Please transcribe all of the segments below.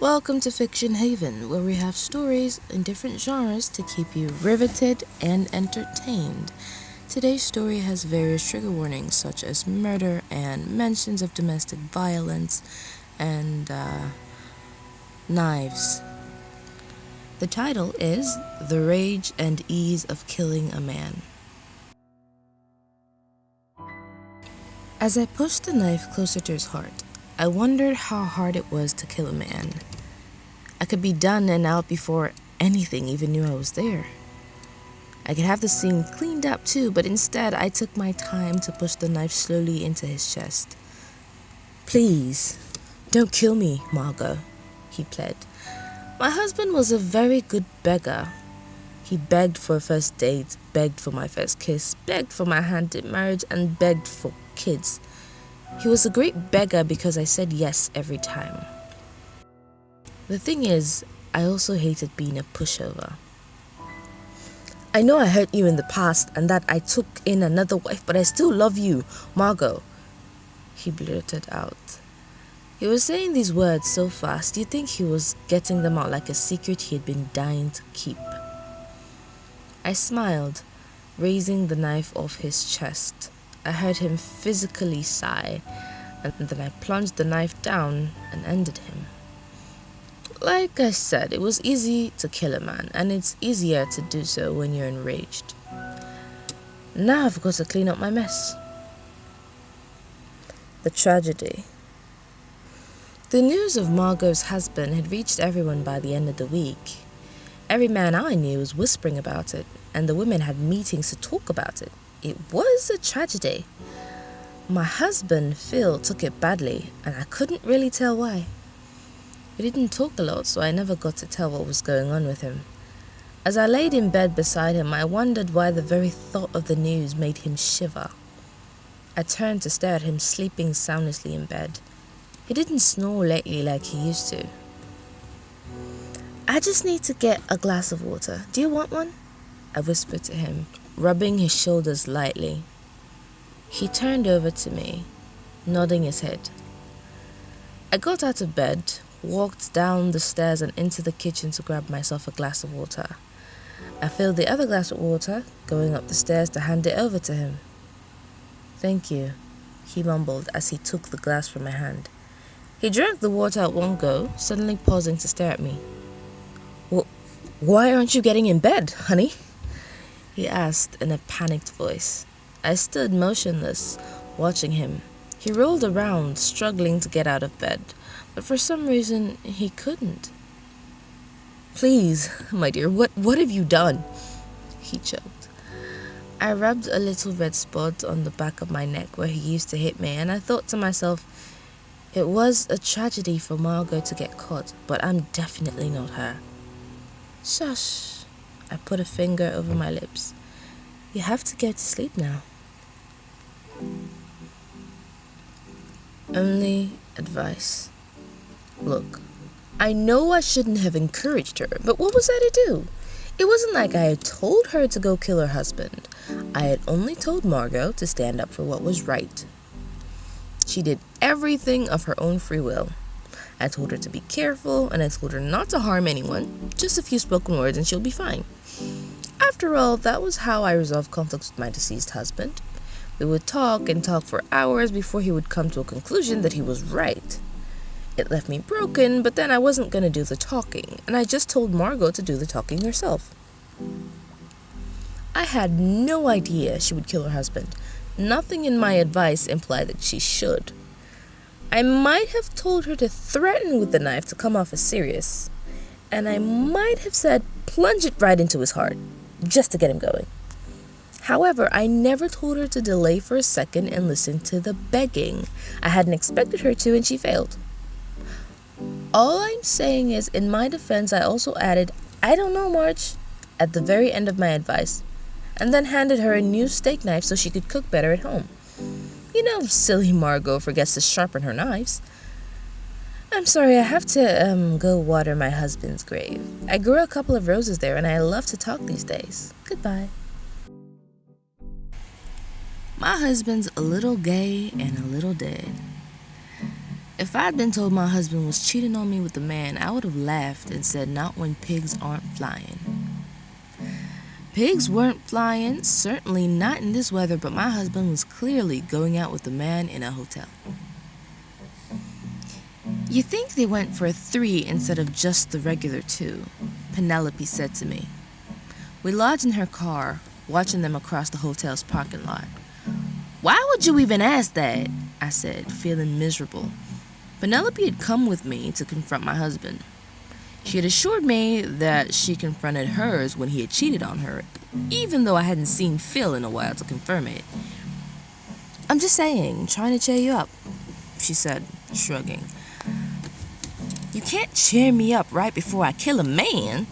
Welcome to Fiction Haven, where we have stories in different genres to keep you riveted and entertained. Today's story has various trigger warnings such as murder and mentions of domestic violence and knives. The title is The Rage and Ease of Killing a Man. As I pushed the knife closer to his heart, I wondered how hard it was to kill a man. I could be done and out before anything even knew I was there. I could have the scene cleaned up too, but instead I took my time to push the knife slowly into his chest. "Please, don't kill me, Margot," he pled. My husband was a very good beggar. He begged for a first date, begged for my first kiss, begged for my hand in marriage, and begged for kids. He was a great beggar because I said yes every time. The thing is, I also hated being a pushover. "I know I hurt you in the past and that I took in another wife, but I still love you, Margot," he blurted out. He was saying these words so fast, you'd think he was getting them out like a secret he had been dying to keep. I smiled, raising the knife off his chest. I heard him physically sigh, and then I plunged the knife down and ended him. Like I said, it was easy to kill a man, and it's easier to do so when you're enraged. Now I've got to clean up my mess. The tragedy. The news of Margot's husband had reached everyone by the end of the week. Every man I knew was whispering about it, and the women had meetings to talk about it. It was a tragedy. My husband, Phil, took it badly, and I couldn't really tell why. We didn't talk a lot, so I never got to tell what was going on with him. As I laid in bed beside him, I wondered why the very thought of the news made him shiver. I turned to stare at him sleeping soundlessly in bed. He didn't snore lately like he used to. "I just need to get a glass of water. Do you want one?" I whispered to him, rubbing his shoulders lightly. He turned over to me, nodding his head. I got out of bed, walked down the stairs and into the kitchen to grab myself a glass of water. I filled the other glass with water, going up the stairs to hand it over to him. "Thank you," he mumbled as he took the glass from my hand. He drank the water at one go, suddenly pausing to stare at me. Why aren't you getting in bed, honey?" he asked in a panicked voice. I stood motionless, watching him. He rolled around, struggling to get out of bed, but for some reason he couldn't. "Please, my dear, what have you done?" he choked. I rubbed a little red spot on the back of my neck where he used to hit me, and I thought to myself, it was a tragedy for Margot to get caught, but I'm definitely not her. "Shush." I put a finger over my lips. "You have to get to sleep now." Only advice. Look, I know I shouldn't have encouraged her, but what was I to do? It wasn't like I had told her to go kill her husband. I had only told Margot to stand up for what was right. She did everything of her own free will. I told her to be careful, and I told her not to harm anyone, just a few spoken words and she'll be fine. After all, that was how I resolved conflicts with my deceased husband. We would talk and talk for hours before he would come to a conclusion that he was right. It left me broken, but then I wasn't going to do the talking, and I just told Margot to do the talking herself. I had no idea she would kill her husband. Nothing in my advice implied that she should. I might have told her to threaten with the knife to come off as serious, and I might have said plunge it right into his heart, just to get him going. However, I never told her to delay for a second and listen to the begging. I hadn't expected her to, and she failed. All I'm saying is, in my defense, I also added, "I don't know, Marge," at the very end of my advice, and then handed her a new steak knife so she could cook better at home. You know, silly Margot forgets to sharpen her knives. I'm sorry, I have to go water my husband's grave. I grew a couple of roses there, and I love to talk these days. Goodbye. My husband's a little gay and a little dead. If I'd been told my husband was cheating on me with a man, I would have laughed and said, not when pigs aren't flying. Pigs weren't flying, certainly not in this weather, but my husband was clearly going out with a man in a hotel. You think they went for 3 instead of just the regular 2, Penelope said to me. We lodged in her car, watching them across the hotel's parking lot. Why would you even ask that? I said, feeling miserable. Penelope had come with me to confront my husband. She had assured me that she confronted hers when he had cheated on her, even though I hadn't seen Phil in a while to confirm it. I'm just saying, trying to cheer you up, she said, shrugging. You can't cheer me up right before I kill a man,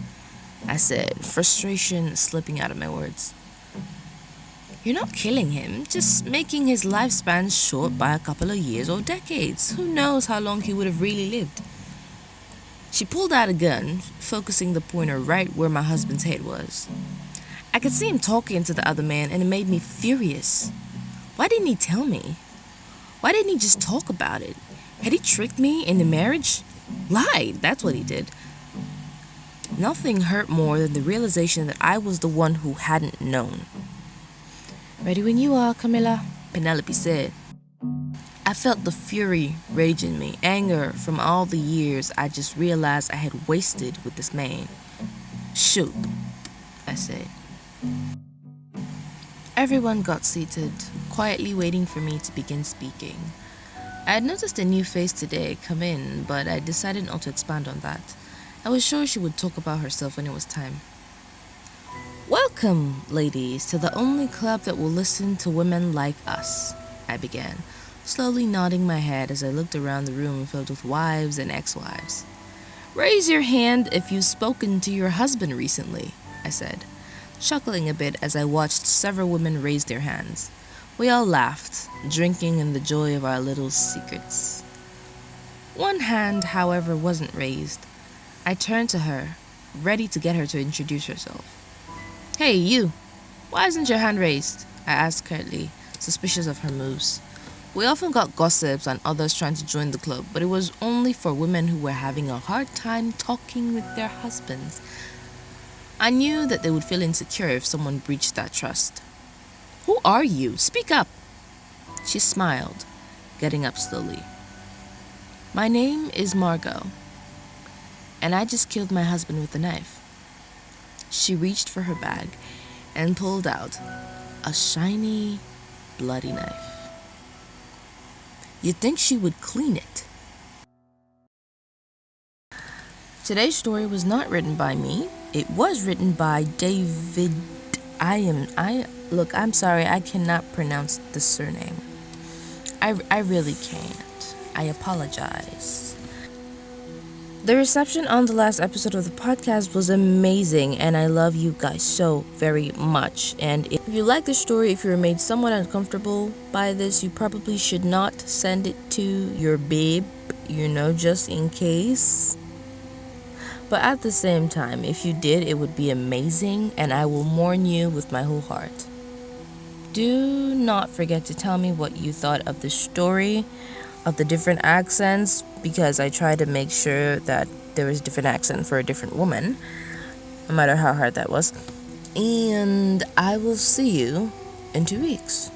I said, frustration slipping out of my words. You're not killing him, just making his lifespan short by a couple of years or decades. Who knows how long he would have really lived? She pulled out a gun, focusing the pointer right where my husband's head was. I could see him talking to the other man, and it made me furious. Why didn't he tell me? Why didn't he just talk about it? Had he tricked me into marriage? Lied, that's what he did. Nothing hurt more than the realization that I was the one who hadn't known. Ready when you are, Camilla, Penelope said. I felt the fury rage in me, anger from all the years I just realized I had wasted with this man. Shoot, I said. Everyone got seated, quietly waiting for me to begin speaking. I had noticed a new face today come in, but I decided not to expand on that. I was sure she would talk about herself when it was time. Welcome, ladies, to the only club that will listen to women like us, I began, slowly nodding my head as I looked around the room filled with wives and ex-wives. Raise your hand if you've spoken to your husband recently, I said, chuckling a bit as I watched several women raise their hands. We all laughed, drinking in the joy of our little secrets. One hand, however, wasn't raised. I turned to her, ready to get her to introduce herself. Hey, you! Why isn't your hand raised? I asked curtly, suspicious of her moves. We often got gossips on others trying to join the club, but it was only for women who were having a hard time talking with their husbands. I knew that they would feel insecure if someone breached that trust. Who are you? Speak up! She smiled, getting up slowly. My name is Margot, and I just killed my husband with a knife. She reached for her bag and pulled out a shiny, bloody knife. You'd think she would clean it. Today's story was not written by me. It was written by David. I'm sorry, I cannot pronounce the surname. I really can't. I apologize. The reception on the last episode of the podcast was amazing, and I love you guys so very much. And if you like the story, if you were made somewhat uncomfortable by this, you probably should not send it to your babe, just in case. But at the same time, if you did, it would be amazing, and I will mourn you with my whole heart. Do not forget to tell me what you thought of the story, of the different accents, because I try to make sure that there was a different accent for a different woman, no matter how hard that was. And I will see you in 2 weeks.